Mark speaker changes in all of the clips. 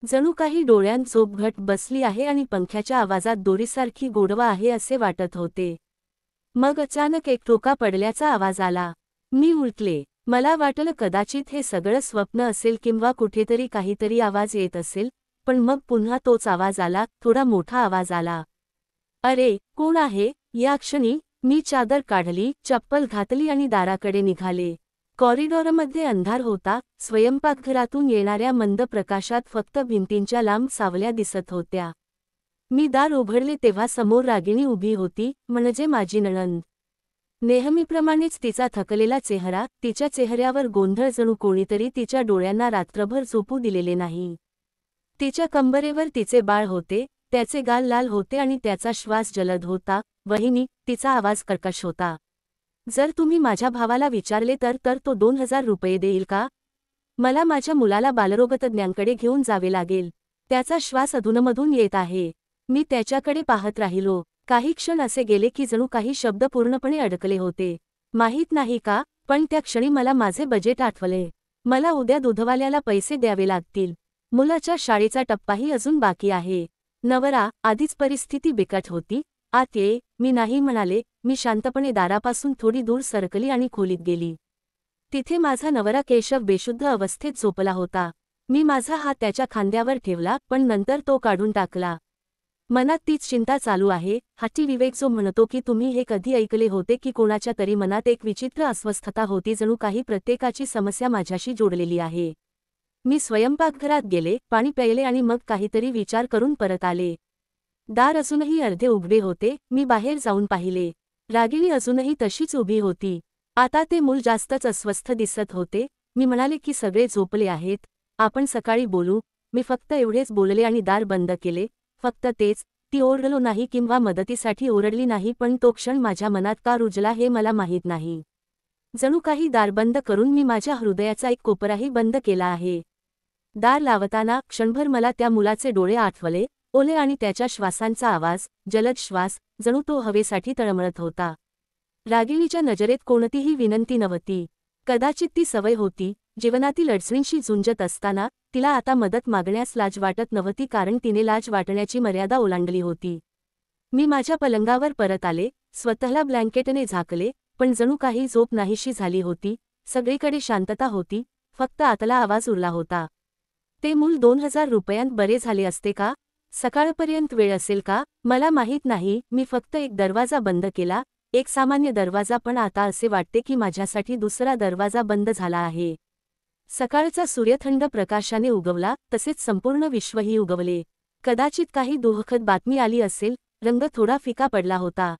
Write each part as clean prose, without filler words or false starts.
Speaker 1: जणू काही डोळ्यांत झोप घट बसली आहे आणि पंख्याच्या आवाजात दोरीसारखी गोडवा आहे असे वाटत होते. मग अचानक एक ठोका पडल्याचा आवाज आला. मी उलटले. मला वाटलं कदाचित हे सगळं स्वप्न असेल किंवा कुठेतरी काहीतरी आवाज येत असेल, पण मग पुन्हा तोच आवाज आला, थोडा मोठा आवाज आला. अरे, कोण आहे? या क्षणी मी चादर काढली, चप्पल घातली आणि दाराकडे निघाले. कॉरिडॉरमध्ये अंधार होता, स्वयंपाकघरातून येणाऱ्या मंद प्रकाशात फक्त भिंतींच्या लांब सावल्या दिसत होत्या. मी दार उघडले तेव्हा समोर रागिणी उभी होती, म्हणजे माझी नणंद. नेहमीप्रमाणेच तिचा थकलेला चेहरा, तिच्या चेहऱ्यावर गोंधळ, जणू कोणीतरी तिच्या डोळ्यांना रात्रभर झोपू दिलेले नाही. तिच्या कंबरेवर तिचे बाळ होते, त्याचे गाल लाल होते आणि त्याचा श्वास जलद होता. वहिनी, तिचा आवाज कर्कश होता. जर तुम्ही माझ्या भावाला विचारले तर तो 2,000 रुपये देईल का? मला माझ्या मुलाला बालरोगतज्ञांकडे घेऊन जावे लागेल. त्याचा श्वास अधूनमधून येत आहे. मी त्याच्याकडे पाहत राहिलो. काही क्षण असे गेले की जणू काही शब्द पूर्णपणे अडकले होते. माहीत नाही का, पण त्या क्षणी मला माझे बजेट आठवले. मला उद्या दूधवाल्याला पैसे द्यावे लागतील. मुलाच्या शाळेचा टप्पाही अजून बाकी आहे. नवरा, आधीच परिस्थिती बिकट होती. आत ये, मी नाही म्हणाले. मी शांतपणे दारापासून थोडी दूर सरकली आणि खोलीत गेली. तिथे माझा नवरा केशव बेशुद्ध अवस्थेत झोपला होता. मी माझा हात त्याच्या खांद्यावर ठेवला, पण नंतर तो काढून टाकला. मनात तीच चिंता चालू आहे, हाची विवेक जो म्हणतो की तुम्ही हे कधी ऐकले होते की कोणाच्या तरी मनात एक विचित्र अस्वस्थता होती, जणू काही प्रत्येकाची समस्या माझ्याशी जोडलेली आहे. मी स्वयंपाकघरात गेले, पाणी प्यायले आणि मग काहीतरी विचार करून परत आले. दार अजूनही अर्धे उघडे होते. मी बाहेर जाऊन पाहिले. रागिणी अजूनही तशीच उभी होती. आता ते मूल जास्तच अस्वस्थ दिसत होते. मी म्हणाले की सगळे झोपले आहेत, आपण सकाळी बोलू. मी फक्त एवढेच बोलले आणि दार बंद केले. फक्त तेच. ती ओरडलो नाही किंवा मदतीसाठी ओरडली नाही, पण तो क्षण माझ्या मनात का रुजला हे मला माहीत नाही. जणू काही दार बंद करून मी माझ्या हृदयाचा एक कोपराही बंद केला आहे. दार लावताना क्षणभर मला त्या मुलाचे डोळे आठवले, ओले आणि त्याच्या श्वासांचा आवाज, जलद श्वास, जणू तो हवेसाठी तळमळत होता. रागिणीच्या नजरेत कोणतीही विनंती नव्हती. कदाचित ती सवय होती. जीवनातील अडचणींशी झुंजत असताना तिला आता मदत मागण्यास लाज वाटत नव्हती, कारण तिने लाज वाटण्याची मर्यादा ओलांडली होती. मी माझ्या पलंगावर परत आले, स्वतःला ब्लँकेटने झाकले, पण जणू काही झोप नाहीशी झाली होती. सगळीकडे शांतता होती, फक्त आतला आवाज उरला होता. ते मूल 2,000 रुपयांत बरे झाले असते का? सकाळपर्यंत वेळ असेल का? मला माहीत नाही. मी फक्त एक दरवाजा बंद केला, एक सामान्य दरवाजा, पण आता असे वाटते की माझ्यासाठी दुसरा दरवाजा बंद झाला आहे. सकाळचा सूर्य थंड प्रकाशाने उगवला, तसेच संपूर्ण विश्वही उगवले. कदाचित काही दुःखद बातमी आली असेल. रंग थोडा फिका पडला होता.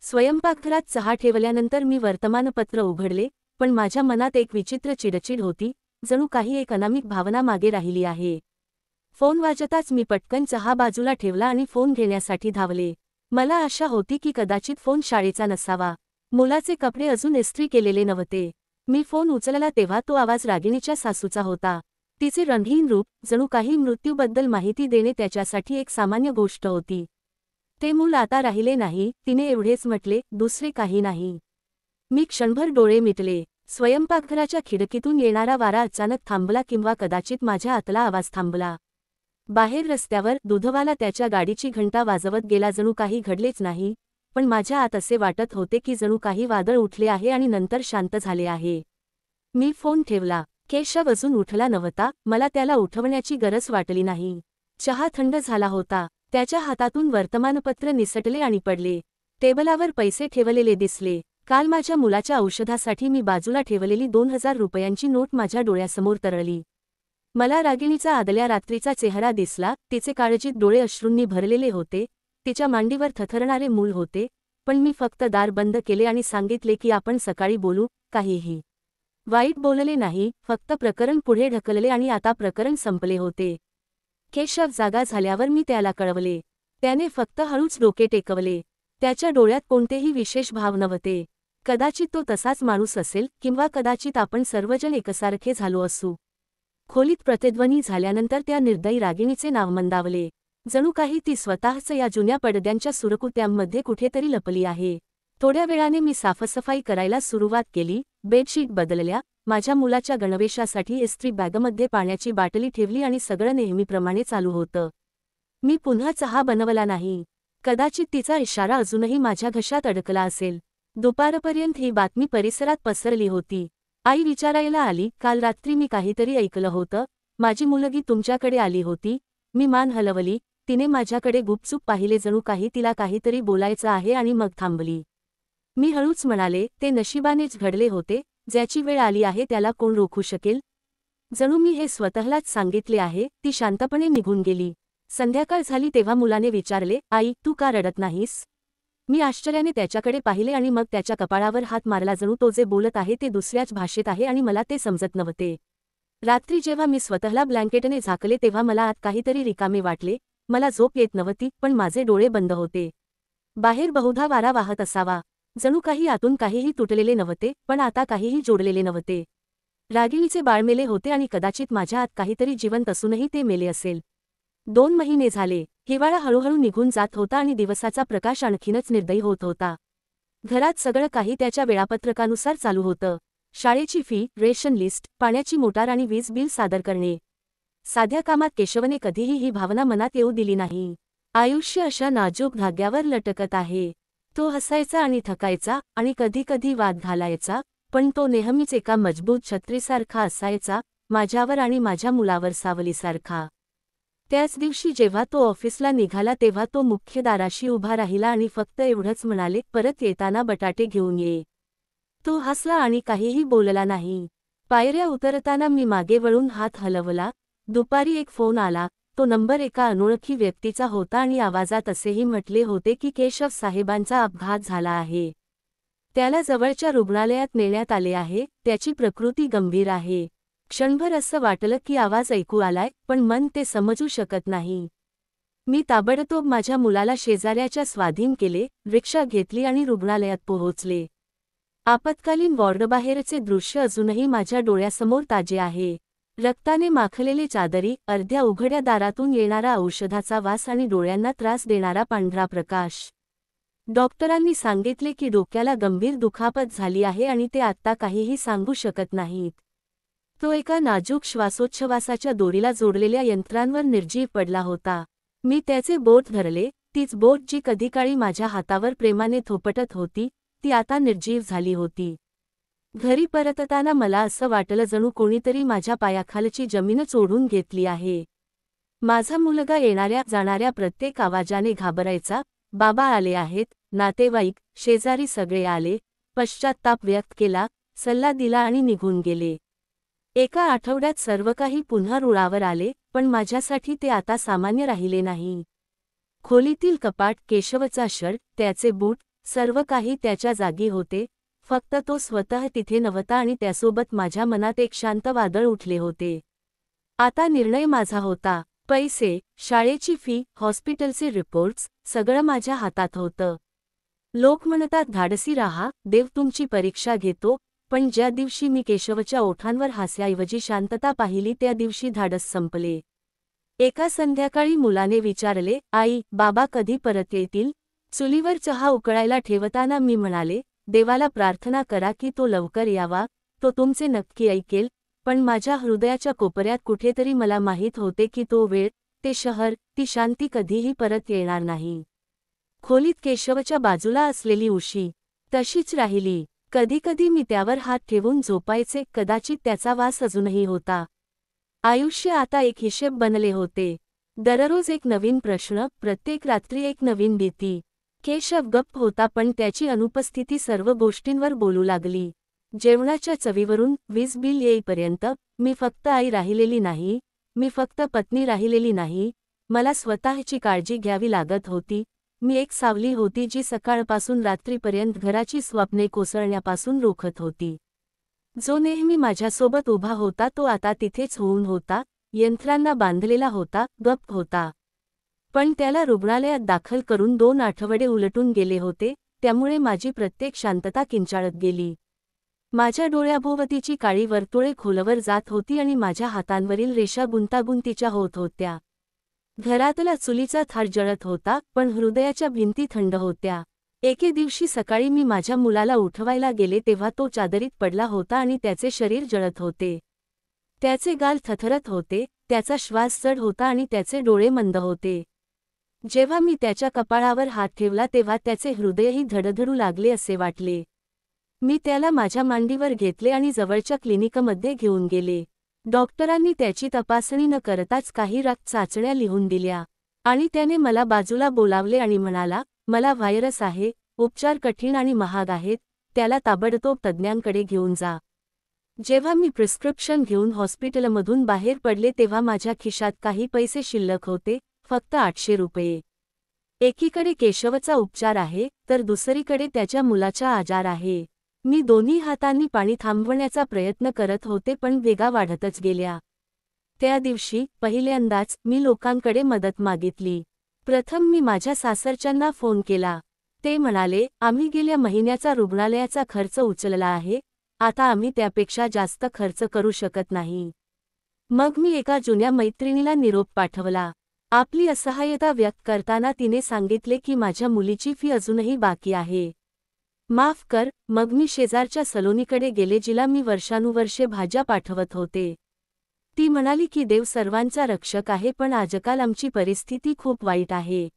Speaker 1: स्वयंपाकघरात चहा ठेवल्यानंतर मी वर्तमानपत्र उघडले, पण माझ्या मनात एक विचित्र चिडचिड होती, जणू काही एक अनामिक भावना मागे राहिली आहे. फोन वाजताच मी पटकन चहा बाजूला ठेवला आणि फोन घेण्यासाठी धावले. मला आशा होती की कदाचित फोन शाळेचा नसावा. मुलाचे कपडे अजून इस्त्री केलेले नव्हते. मी फोन उचलला तेव्हा तो आवाज रागिणीच्या सासूचा होता. तिचे रंगहीन रूप, जणू काही मृत्यूबद्दल माहिती देणे त्याच्यासाठी एक सामान्य गोष्ट होती. ते मूल आता राहिले नाही, तिने एवढेच म्हटले, दुसरे काही नाही. मी क्षणभर डोळे मिटले. स्वयंपाकघराच्या खिडकीतून येणारा वारा अचानक थांबला, किंवा कदाचित माझ्या आतला आवाज थांबला. बाहेर रस्त्यावर दूधवाला त्याच्या गाडीची घंटा वाजवत गेला. जणू काही घडलेच नाही, पण माझ्या आत असे वाटत होते की जणू काही वादळ उठले आहे आणि नंतर शांत झाले आहे. मी फोन ठेवला. केशव अजून उठला नव्हता. मला त्याला उठवण्याची गरज वाटली नाही. चहा थंड झाला होता. त्याच्या हातातून वर्तमानपत्र निसटले आणि पडले. टेबलावर पैसे ठेवलेले दिसले. काल माझ्या मुलाच्या औषधासाठी मी बाजूला ठेवलेली 2,000 रुपयांची नोट माझ्या डोळ्यासमोर तरळली. मला रागिणीचा आदल्या रात्रीचा चेहरा दिसला. तिचे काळजीत डोळे अश्रूंनी भरलेले होते. तिच्या मांडीवर थरथरणारे मूल होते. पण मी फक्त दार बंद केले आणि सांगितले की आपण सकाळी बोलू. काहीही वाईट बोलले नाही, फक्त प्रकरण पुढे ढकलले आणि आता प्रकरण संपले होते. केशव जागा झाल्यावर मी त्याला कळवले. त्याने फक्त हळूच डोके टेकवले. त्याच्या डोळ्यात कोणतेही विशेष भाव नव्हते. कदाचित तो तसाच माणूस असेल, किंवा कदाचित आपण सर्वजण एकसारखे झालो असू. खोलीत प्रतिध्वनी झाल्यानंतर त्या निर्दयी रागिणीचे नाव मंदावले. जणू काही ती स्वतःच या जुन्या पडद्यांच्या सुरकुत्यांमध्ये कुठेतरी लपली आहे. थोड्या वेळाने मी साफसफाई करायला सुरुवात केली. बेडशीट बदलल्या, माझ्या मुलाच्या गणवेशासाठी इस्त्री बॅगमध्ये पाण्याची बाटली ठेवली आणि सगळं नेहमीप्रमाणे चालू होतं. मी पुन्हा चहा बनवला नाही. कदाचित तिचा इशारा अजूनही माझ्या घशात अडकला असेल. दुपारपर्यंत ही बातमी परिसरात पसरली होती. आई विचारायला आली, काल रात्री मी काहीतरी ऐकलं होतं. माझी मुलगी तुमच्याकडे आली होती. मी मान हलवली. तिने माझ्याकडे गुपचूप पाहिले, जणू काही तिला काहीतरी बोलायचं आहे, आणि मग थांबली. मी हळूच म्हणाले, ते नशिबानेच घडले होते. ज्याची वेळ आली आहे त्याला कोण रोखू शकेल? जणू मी हे स्वतःलाच सांगितले आहे. ती शांतपणे निघून गेली. संध्याकाळ झाली तेव्हा मुलाने विचारले, आई, तू का रडत नाहीस? मी आश्चर्याने त्याच्याकडे पाहिले आणि मग त्याच्या कपाळावर हात मारला, जणू तो जे बोलत आहे ते दुसऱ्याच भाषेत आहे आणि मला ते समजत नव्हते. रात्री जेव्हा मी स्वतःला ब्लँकेटने झाकले तेव्हा मला आत काहीतरी रिकामे वाटले. मला झोप येत नव्हती, पण माझे डोळे बंद होते. बाहेर बहुधा वारा वाहत असावा. जणू काही आतून काहीही तुटलेले नव्हते, पण आता काहीही जोडलेले नव्हते. रागिणीचे बाळ मेले होते आणि कदाचित माझ्या आत काहीतरी जिवंत असूनही ते मेले असेल. 2 महिने झाले. हिवाळा हळूहळू निघून जात होता आणि दिवसाचा प्रकाश आणखीनच निर्दयी होत होता. घरात सगळं काही त्याच्या वेळापत्रकानुसार चालू होतं. शाळेची फी, रेशन लिस्ट, पाण्याची मोटार आणि वीज बिल सादर करणे. साध्या कामात केशवने कधीही ही भावना मनात येऊ दिली नाही. आयुष्य अशा नाजूक धाग्यावर लटकत आहे. तो हसायचा आणि थकायचा आणि कधीकधी वाद घालायचा, पण तो नेहमीच एका मजबूत छत्रीसारखा असायचा, माझ्यावर आणि माझ्या मुलावर सावलीसारखा. त्याच दिवशी जेव्हा तो ऑफिसला निघाला तेव्हा तो मुख्य दाराशी उभा राहिला आणि फक्त एवढंच म्हणाले, परत येताना बटाटे घेऊन ये. तो हसला आणि काहीही बोलला नाही. पायऱ्या उतरताना मी मागे वळून हात हलवला. दुपारी एक फोन आला. तो नंबर एका अनोळखी व्यक्तीचा होता आणि आवाजात असेही म्हटले होते की केशव साहेबांचा अपघात झाला आहे. त्याला जवळच्या रुग्णालयात नेण्यात आले आहे. त्याची प्रकृती गंभीर आहे. क्षणभर असं वाटलं की आवाज ऐकू आलाय, पण मन ते समजू शकत नाही. मी ताबडतोब माझ्या मुलाला शेजाऱ्याच्या स्वाधीन केले, रिक्षा घेतली आणि रुग्णालयात पोहोचले. आपत्कालीन वॉर्डबाहेरचे दृश्य अजूनही माझ्या डोळ्यासमोर ताजे आहे. रक्ताने माखलेले चादरी, अर्ध्या उघड्या दारातून येणारा औषधाचा वास आणि डोळ्यांना त्रास देणारा पांढरा प्रकाश. डॉक्टरांनी सांगितले की डोक्याला गंभीर दुखापत झाली आहे आणि ते आत्ता काहीही सांगू शकत नाहीत. तो एका नाजूक श्वासोच्छवासाच्या दोरीला जोडलेल्या यंत्रांवर निर्जीव पडला होता. मी त्याचे बोट धरले. तीच बोट जी कधीकाळी माझ्या हातावर प्रेमाने थोपटत होती, ती आता निर्जीव झाली होती. घरी परतताना मला असं वाटलं जणू कोणीतरी माझ्या पायाखालची जमीनच ओढून घेतली आहे. माझा मुलगा येणाऱ्या जाणाऱ्या प्रत्येक आवाजाने घाबरायचा. बाबा आले आहेत. नातेवाईक, शेजारी सगळे आले. पश्चात्ताप व्यक्त केला, सल्ला दिला आणि निघून गेले. एका आठवड्यात सर्व काही पुन्हा रुळावर आले, पण माझ्यासाठी ते आता सामान्य राहिले नाही. खोलीतील कपाट, केशवचा शर्ट, त्याचे बूट, सर्व काही त्याच्या जागी होते. फक्त तो स्वतः तिथे नव्हता आणि त्यासोबत माझ्या मनात एक शांत वादळ उठले होते. आता निर्णय माझा होता. पैसे, शाळेची फी, हॉस्पिटलचे रिपोर्ट्स, सगळं माझ्या हातात होतं. लोक म्हणतात धाडसी राहा, देव तुमची परीक्षा घेतो, पण ज्या दिवशी मी केशवच्या ओठांवर हास्याऐवजी शांतता पाहिली त्या दिवशी धाडस संपले. एका संध्याकाळी मुलाने विचारले, आई, बाबा कधी परत येतील? चुलीवर चहा उकळायला ठेवताना मी म्हणाले, देवाला प्रार्थना करा की तो लवकर यावा, तो तुमचे नक्की ऐकेल. पण माझ्या हृदयाच्या कोपऱ्यात कुठेतरी मला माहीत होते की तो वेळ, ते शहर, ती शांती कधीही परत येणार नाही. खोलीत केशवच्या बाजूला असलेली उशी तशीच राहिली. कधीकधी मी त्यावर हात ठेवून झोपायचे, कदाचित त्याचा वास अजूनही होता. आयुष्य आता एक हिशेब बनले होते. दररोज एक नवीन प्रश्न, प्रत्येक रात्री एक नवीन भीती. केशव गप्प होता, पण त्याची अनुपस्थिती सर्व गोष्टींवर बोलू लागली. जेवणाच्या चवीवरून वीज बिल येईपर्यंत. मी फक्त आई राहिलेली नाही, मी फक्त पत्नी राहिलेली नाही, मला स्वतःची काळजी घ्यावी लागत होती. मी एक सावली होती जी सकाळपासून रात्रीपर्यंत घराची स्वप्ने कोसळण्यापासून रोखत होती. जो नेहमी माझ्यासोबत उभा होता तो आता तिथेच होऊन होता, यंत्रांना बांधलेला होता, गप्प होता. पण त्याला रुग्णालयात दाखल करून 2 आठवडे उलटून गेले होते, त्यामुळे माझी प्रत्येक शांतता किंचाळत गेली. माझ्या डोळ्याभोवतीची काळी वर्तुळे खोलवर जात होती आणि माझ्या हातांवरील रेषा गुंतागुंतीच्या होत होत्या. घरातला चुलीचा थाट जळत होता, पण हृदयाच्या भिंती थंड होत्या. एके दिवशी सकाळी मी माझ्या मुलाला उठवायला गेले तेव्हा तो चादरीत पडला होता आणि त्याचे शरीर जळत होते. त्याचे गाल थरथरत होते, त्याचा श्वास जड होता आणि त्याचे डोळे मंद होते. जेव्हा मी त्याच्या कपाळावर हात ठेवला तेव्हा त्याचे हृदयही धडधडू लागले असे वाटले. मी त्याला माझ्या मांडीवर घेतले आणि जवळच्या क्लिनिकमध्ये घेऊन गेले. डॉक्टरांनी त्याची तपासणी न करताच काही रक्त चाचण्या लिहून दिल्या आणि त्याने मला बाजूला बोलावले आणि म्हणाला, मला व्हायरस आहे, उपचार कठीण आणि महाग आहेत, त्याला ताबडतोब तज्ज्ञांकडे घेऊन जा. जेव्हा मी प्रिस्क्रिप्शन घेऊन हॉस्पिटलमधून बाहेर पडले तेव्हा माझ्या खिशात काही पैसे शिल्लक होते, फक्त 800 रुपये. एकीकडे केशवचा उपचार आहे, तर दुसरीकडे त्याच्या मुलाचा आजार आहे. मी दोन्ही हातांनी पाणी थांबवण्याचा प्रयत्न करत होते पण वेगा वाढतच गेल्या. त्या दिवशी पहिल्यांदाच मी लोकांकडे मदत मागितली. प्रथम मी माझ्या सासरच्यांना फोन केला. ते म्हणाले, आम्ही गेल्या महिन्याचा रुग्णालयाचा खर्च उचलला आहे, आता आम्ही त्यापेक्षा जास्त खर्च करू शकत नाही. मग मी एका जुन्या मैत्रिणीला निरोप पाठवला. आपली असहाय्यता व्यक्त करताना तिने सांगितले की माझ्या मुलीची फी अजूनही बाकी आहे. माफ कर. मग मी शेजारच्या सलोनीकडे गेले जिला मी वर्षानुवर्षे भाज्या पाठवत होते. ती म्हणाली की देव सर्वांचा रक्षक आहे पण आजकाल आमची परिस्थिती खूप वाईट आहे.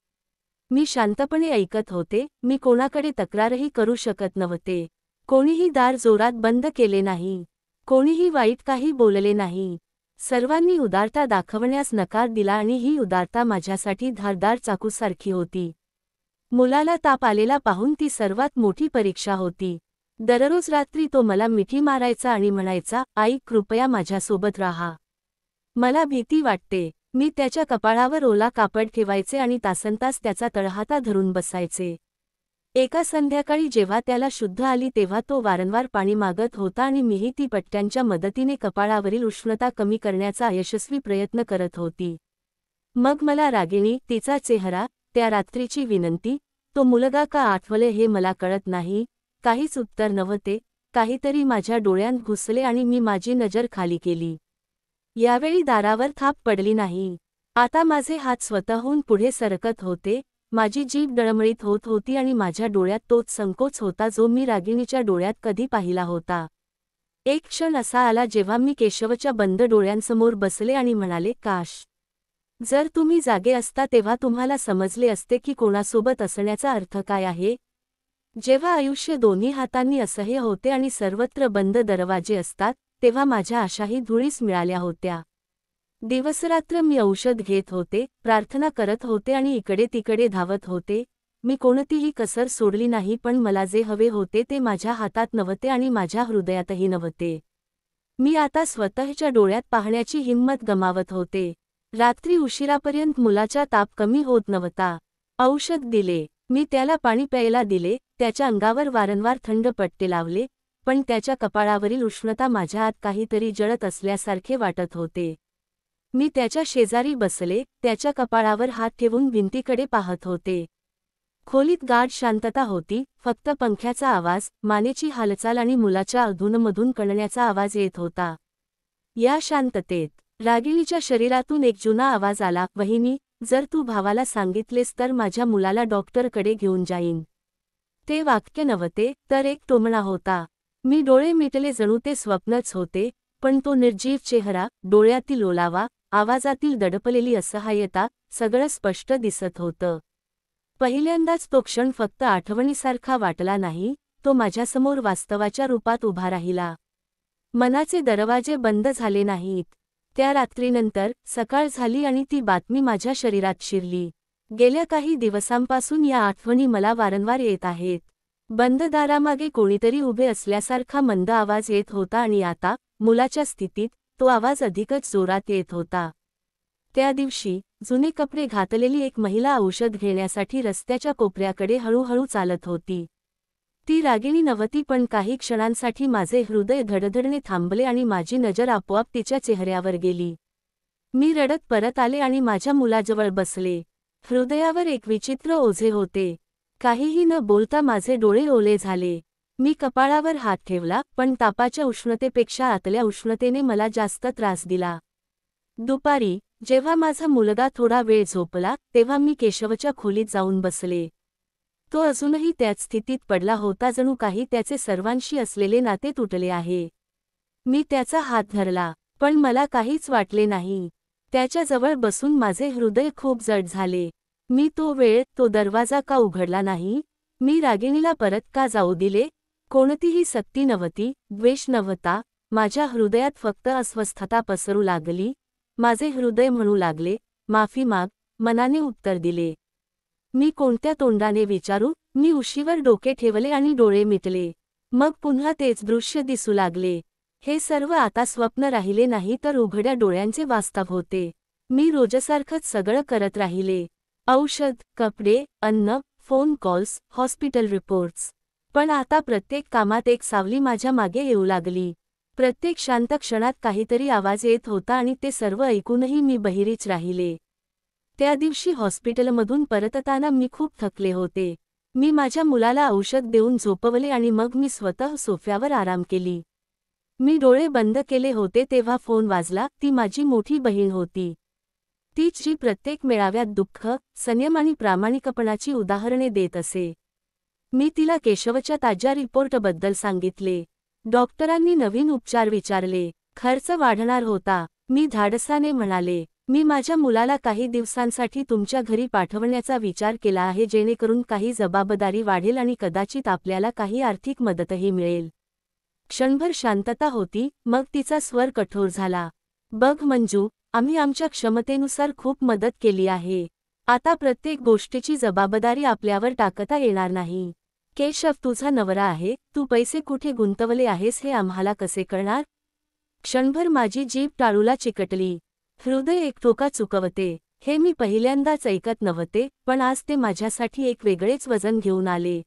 Speaker 1: मी शांतपणे ऐकत होते, मी कोणाकडे तक्रारही करू शकत नव्हते. कोणीही दार जोरात बंद केले नाही. कोणीही वाईट काही बोलले नाही. सर्वांनी उदारता दाखवण्यास नकार दिला आणि ही उदारता माझ्यासाठी धारदार चाकूसारखी होती. मुलाला ताप आलेला पाहून ती सर्वात मोठी परीक्षा होती. दररोज रात्री तो मला मिठी मारायचा आणि म्हणायचा, आई कृपया माझ्यासोबत राहा. मला भीती वाटते. मी त्याच्या कपाळावर ओला कापड ठेवायचे आणि तासनतास त्याचा तळहाता धरून बसायचे. एका संध्याकाळी जेव्हा त्याला शुद्ध आली तेव्हा तो वारंवार पाणी मागत होता आणि मीही ती पट्ट्यांच्या मदतीने कपाळावरील उष्णता कमी करण्याचा यशस्वी प्रयत्न करत होती. मग मला रागिणी, तिचा चेहरा, त्या रात्रीची विनंती, तो मुलगा का आठवले हे मला कळत नाही, काहीच उत्तर नव्हते. काहीतरी माझ्या डोळ्यांत घुसले आणि मी माझी नजर खाली केली. यावेळी दारावर थाप पडली नाही. आता माझे हात स्वतःहून पुढे सरकत होते, माझी जीभ डळमळीत होत होती आणि माझ्या डोळ्यात तोच संकोच होता जो मी रागिणीच्या डोळ्यात कधी पाहिला होता. एक क्षण असा आला जेव्हा मी केशवच्या बंद डोळ्यांसमोर बसले आणि म्हणाले, काश जर तुम्ही जागे असता तेव्हा तुम्हाला समजले असते की कोणासोबत असण्याचा अर्थ काय आहे. जेव्हा आयुष्य दोन्ही हातांनी असह्य होते आणि सर्वत्र बंद दरवाजे असतात तेव्हा माझ्या आशाही धुळीस मिळाल्या होत्या. दिवसरात्र मी औषध घेत होते, प्रार्थना करत होते आणि इकडे तिकडे धावत होते. मी कोणतीही कसर सोडली नाही पण मला जे हवे होते ते माझ्या हातात नव्हते आणि माझ्या हृदयातही नव्हते. मी आता स्वतःच्या डोळ्यात पाहण्याची हिंमत गमावत होते. रात्री उशिरापर्यंत मुलाचा ताप कमी होत नव्हता. औषध दिले, मी त्याला पाणी प्यायला दिले, त्याच्या अंगावर वारंवार थंड पट्टे लावले, पण त्याच्या कपाळावरील उष्णता माझ्या आत काहीतरी जळत असल्यासारखे वाटत होते. मी त्याच्या शेजारी बसले, त्याच्या कपाळावर हात ठेवून भिंतीकडे पाहत होते. खोलीत गाढ शांतता होती, फक्त पंख्याचा आवाज, मानेची हालचाल आणि मुलाच्या अधूनमधून कणण्याचा आवाज येत होता. या शांततेत रागिणीच्या शरीरातून एक जुना आवाज आला, वहिनी, जर तू भावाला सांगितलेस तर माझ्या मुलाला डॉक्टरकडे घेऊन जाईन. ते वाक्य नव्हते, तर एक टोमणा होता. मी डोळे मिटले जणू ते स्वप्नच होते, पण तो निर्जीव चेहरा, डोळ्यातील ओलावा, आवाजातील दडपलेली असहाय्यता, सगळं स्पष्ट दिसत होतं. पहिल्यांदाच तो क्षण फक्त आठवणीसारखा वाटला नाही, तो माझ्यासमोर वास्तवाच्या रूपात उभा राहिला. मनाचे दरवाजे बंद झाले नाहीत. त्या रात्रीनंतर सकाळ झाली आणि ती बातमी माझ्या शरीरात शिरली. गेल्या काही दिवसांपासून या आठवणी मला वारंवार येत आहेत. बंद दारामागे कोणीतरी उभे असल्यासारखा मंद आवाज येत होता आणि आता, मुलाच्या स्थितीत, तो आवाज अधिकच जोरात येत होता. त्या दिवशी, जुने कपडे घातलेली एक महिला औषध घेण्यासाठी रस्त्याच्या कोपऱ्याकडे हळूहळू चालत होती. ती रागिणी नव्हती पण काही क्षणांसाठी माझे हृदय धडधडणे थांबले आणि माझी नजर आपोआप तिच्या चेहऱ्यावर गेली. मी रडत परत आले आणि माझ्या मुलाजवळ बसले. हृदयावर एक विचित्र ओझे होते. काहीही न बोलता माझे डोळे ओले झाले. मी कपाळावर हात ठेवला, पण तापाच्या उष्णतेपेक्षा आतल्या उष्णतेने मला जास्त त्रास दिला. दुपारी, जेव्हा माझा मुलगा थोडा वेळ झोपला, तेव्हा मी केशवच्या खोलीत जाऊन बसले. तो अजूनही त्याच स्थितीत पडला होता, जणू काही त्याचे सर्वांशी असलेले नाते तुटले आहे. मी त्याचा हात धरला, पण मला काहीच वाटले नाही. त्याच्याजवळ बसून माझे हृदय खूप जड झाले. मी तो दरवाजा का उघडला नाही? मी रागिणीला परत का जाऊ दिले? कोणतीही सक्ती नव्हती, द्वेष नव्हता. माझ्या हृदयात फक्त अस्वस्थता पसरू लागली. माझे हृदय म्हणू लागले, माफी माग. मनाने उत्तर दिले. मी कोणत्या तोंडाने विचारू? मी उशीवर डोके ठेवले आणि डोळे मिटले. मग पुन्हा तेच दृश्य दिसू लागले. हे सर्व आता स्वप्न राहिले नाही, तर उघड्या डोळ्यांचे वास्तव होते. मी रोजसारखंच सगळं करत राहिले. औषध, कपडे, अन्न, फोन कॉल्स, हॉस्पिटल रिपोर्ट्स. पण आता प्रत्येक कामात एक सावली माझ्या मागे येऊ लागली. प्रत्येक शांत क्षणात काहीतरी आवाज येत होता आणि ते सर्व ऐकूनही मी बहिरीच राहिले. त्या दिवशी हॉस्पिटलमधून परतताना मी खूप थकले होते. मी माझ्या मुलाला औषध देऊन झोपवले आणि मग मी स्वतः सोफ्यावर आराम केली. मी डोळे बंद केले होते तेव्हा फोन वाजला. ती माझी मोठी बहीण होती. तीच जी प्रत्येक मेळाव्यात दुःख, संयम आणि प्रामाणिकपणाची उदाहरणे देत असे. मी तिला केशवच्या ताज्या रिपोर्टबद्दल सांगितले. डॉक्टरांनी नवीन उपचार विचारले. खर्च वाढणार होता. मी धाडसाने म्हणाले, मी माझ्या मुलाला काही दिवसांसाठी तुमच्या घरी पाठवण्याचा विचार केला आहे, जेणेकरून काही जबाबदारी वाढेल आणि कदाचित आपल्याला काही आर्थिक मदतही मिळेल. क्षणभर शांतता होती, मग तिचा स्वर कठोर झाला. बघ मंजू, आम्ही आमच्या क्षमतेनुसार खूप मदत केली आहे. आता प्रत्येक गोष्टीची जबाबदारी आपल्यावर टाकता येणार नाही. केशव तुझा नवरा आहे, तू पैसे कुठे गुंतवले आहेस हे आम्हाला कसे कळणार? क्षणभर माझी जीभ टाळूला चिकटली. हृदय एकटोका चुकवते हे मी पहिल्यांदाच ऐकत नव्हते, पण आज ते माझ्यासाठी एक वेगळेच वजन घेऊन आले.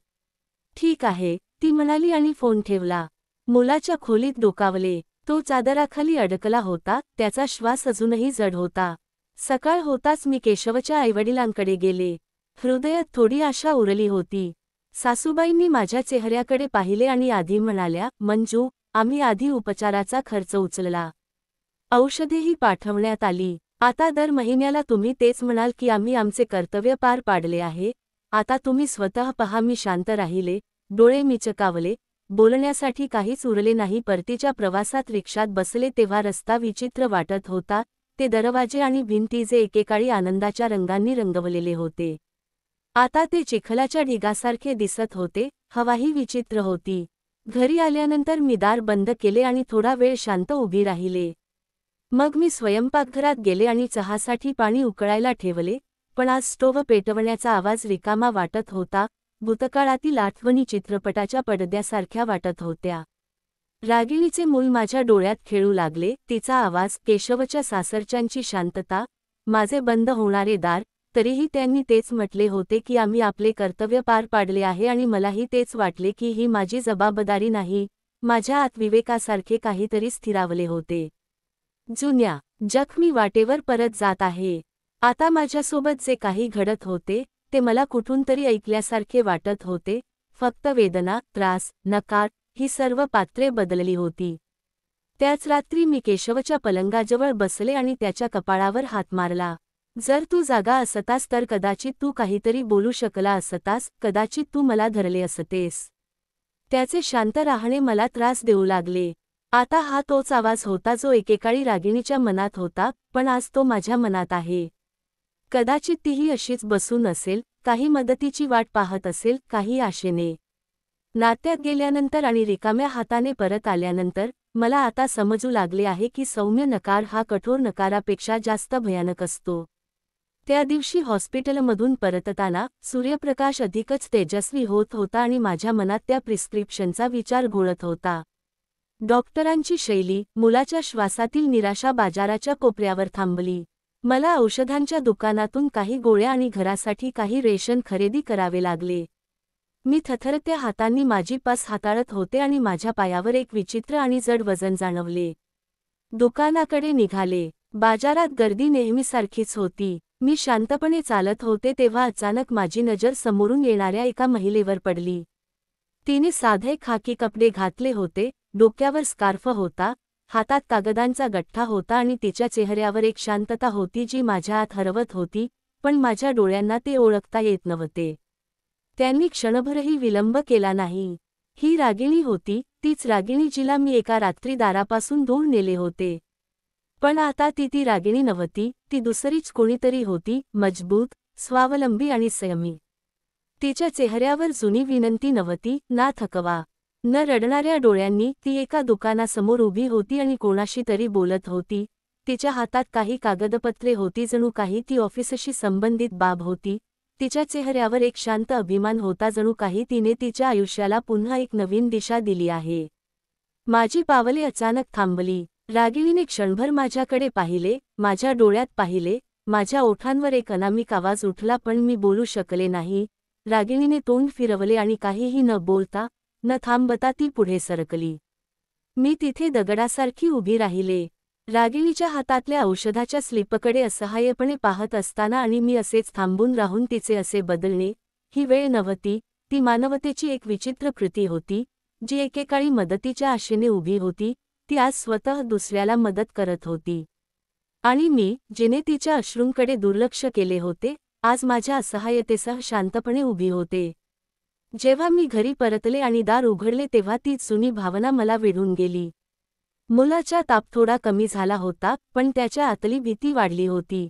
Speaker 1: ठीक आहे, ती म्हणाली आणि फोन ठेवला. मुलाच्या खोलीत डोकावले. तो चादराखाली अडकला होता, त्याचा श्वास अजूनही जड होता. सकाळ होताच मी केशवच्या आईवडिलांकडे गेले. हृदयात थोडी आशा उरली होती. सासूबाईंनी माझ्या चेहऱ्याकडे पाहिले आणि आधी म्हणाल्या, मंजू, आम्ही आधी उपचाराचा खर्च उचलला. औषधेही पाठवण्यात आली. आता दर महिन्याला तुम्ही तेच म्हणाल की आम्ही आमचे कर्तव्य पार पाडले आहे. आता तुम्ही स्वतः पहा. मी शांत राहिले, डोळे मिचकावले. बोलण्यासाठी काहीच उरले नाही. परतीच्या प्रवासात रिक्षात बसले तेव्हा रस्ता विचित्र वाटत होता. ते दरवाजे आणि भिंती जे एकेकाळी आनंदाच्या रंगांनी रंगवलेले होते, आता ते चिखलाच्या ढिगासारखे दिसत होते. हवाही विचित्र होती. घरी आल्यानंतर मी दार बंद केले आणि थोडा वेळ शांत उभी राहिले. मग मी स्वयंपाकघरात गेले आणि चहासाठी पाणी उकळायला ठेवले. पण आज स्टोव्ह पेटवण्याचा आवाज रिकामा वाटत होता. भूतकाळातील आठवणी चित्रपटाच्या पडद्यासारख्या वाटत होत्या. रागिणीचे मूल माझ्या डोळ्यात खेळू लागले. तिचा आवाज, केशवच्या सासरच्यांची शांतता, माझे बंद होणारे दार. तरीही त्यांनी तेच म्हटले होते की आम्ही आपले कर्तव्य पार पाडले आहे आणि मलाही तेच वाटले की ही माझी जबाबदारी नाही. माझ्या आत विवेकासारखे काहीतरी स्थिरावले होते. जुन्या, जखमी वाटेवर परत जात आहे. आता माझ्यासोबत जे काही घडत होते, ते मला कुठून तरी ऐकल्यासारखे वाटत होते. फक्त वेदना, त्रास, नकार, ही सर्व पात्रे बदलली होती. त्याच रात्री मी केशवच्या पलंगाजवळ बसले आणि त्याच्या कपाळावर हात मारला. जर तू जागा असतास तर कदाचित तू काहीतरी बोलू शकला असतास, कदाचित तू मला धरले असतेस. त्याचे शांत राहणे मला त्रास देऊ लागले. आता हा तोच आवाज होता जो एकेकाळी रागिणीच्या मनात होता, पण आज तो माझ्या मनात आहे. कदाचित तीही अशीच बसून असेल, काही मदतीची वाट पाहत असेल, काही आशेने. नात्यात गेल्यानंतर आणि रिकाम्या हाताने परत आल्यानंतर मला आता समजू लागले आहे की सौम्य नकार हा कठोर नकारापेक्षा जास्त भयानक असतो. त्या दिवशी हॉस्पिटलमधून परतताना सूर्यप्रकाश अधिकच तेजस्वी होत होता आणि माझ्या मनात त्या प्रिस्क्रिप्शनचा विचार घोळत होता. डॉक्टरांची शैली, मुलाच्या श्वासातील निराशा बाजाराच्या कोपऱ्यावर थांबली. मला औषधांच्या दुकानातून काही गोळ्या आणि घरासाठी काही रेशन खरेदी करावे लागले. मी थरथरत्या हातांनी माझी पास हाताळत होते आणि माझ्या पायावर एक विचित्र आणि जड वजन जाणवले. दुकानाकडे निघाले. बाजारात गर्दी नेहमीसारखीच होती. मी शांतपणे चालत होते तेव्हा अचानक माझी नजर समोरून येणाऱ्या एका महिलेवर पडली. तिने साधे खाकी कपडे घातले होते, डोक्यावर स्कार्फ होता, हातात कागदांचा गठ्ठा होता आणि तिच्या चेहऱ्यावर एक शांतता होती जी माझ्या आत हरवत होती, पण माझ्या डोळ्यांना ते ओळखता येत नव्हते. त्यांनी क्षणभरही विलंब केला नाही. ही रागिणी होती, तीच रागिणी जिला मी एका रात्री दारापासून दूर नेले होते. पण आता ती रागिणी नव्हती, ती दुसरीच कोणीतरी होती, मजबूत, स्वावलंबी आणि संयमी. तिच्या चेहऱ्यावर जुनी विनंती नव्हती, ना थकवा. न रडणाऱ्या डोळ्यांनी ती एका दुकानासमोर उभी होती आणि कोणाशी तरी बोलत होती. तिच्या हातात काही कागदपत्रे होती, जणू काही ती ऑफिसशी संबंधित बाब होती. तिच्या चेहऱ्यावर एक शांत अभिमान होता, जणू काही तिने तिच्या आयुष्याला पुन्हा एक नवीन दिशा दिली आहे. माझी पावले अचानक थांबली. रागिणीने क्षणभर माझ्याकडे पाहिले, माझ्या डोळ्यात पाहिले. माझ्या ओठांवर एक अनामिक आवाज उठला, पण मी बोलू शकले नाही. रागिणीने तोंड फिरवले आणि काहीही न बोलता, न थांबता ती पुढे सरकली. मी तिथे दगडासारखी उभी राहिले, रागिणीच्या हातातल्या औषधाच्या स्लिपकडे असहाय्यपणे पाहत असताना. आणि मी असेच थांबून राहून तिचे असे बदलणे, ही वेळ नव्हती, ती मानवतेची एक विचित्र कृती होती, जी एकेकाळी मदतीच्या आशेने उभी होती, ती आज स्वतः दुसऱ्याला मदत करत होती. आणि मी, जिने तिच्या अश्रूंकडे दुर्लक्ष केले होते, आज माझ्या असहाय्यतेसह शांतपणे उभी होते. जेव्हा मी घरी परतले आणि दार उघडले तेव्हा ती जुनी भावना मला वेढून गेली. मुलाचा ताप थोडा कमी झाला होता, पण त्याच्या आतली भीती वाढली होती.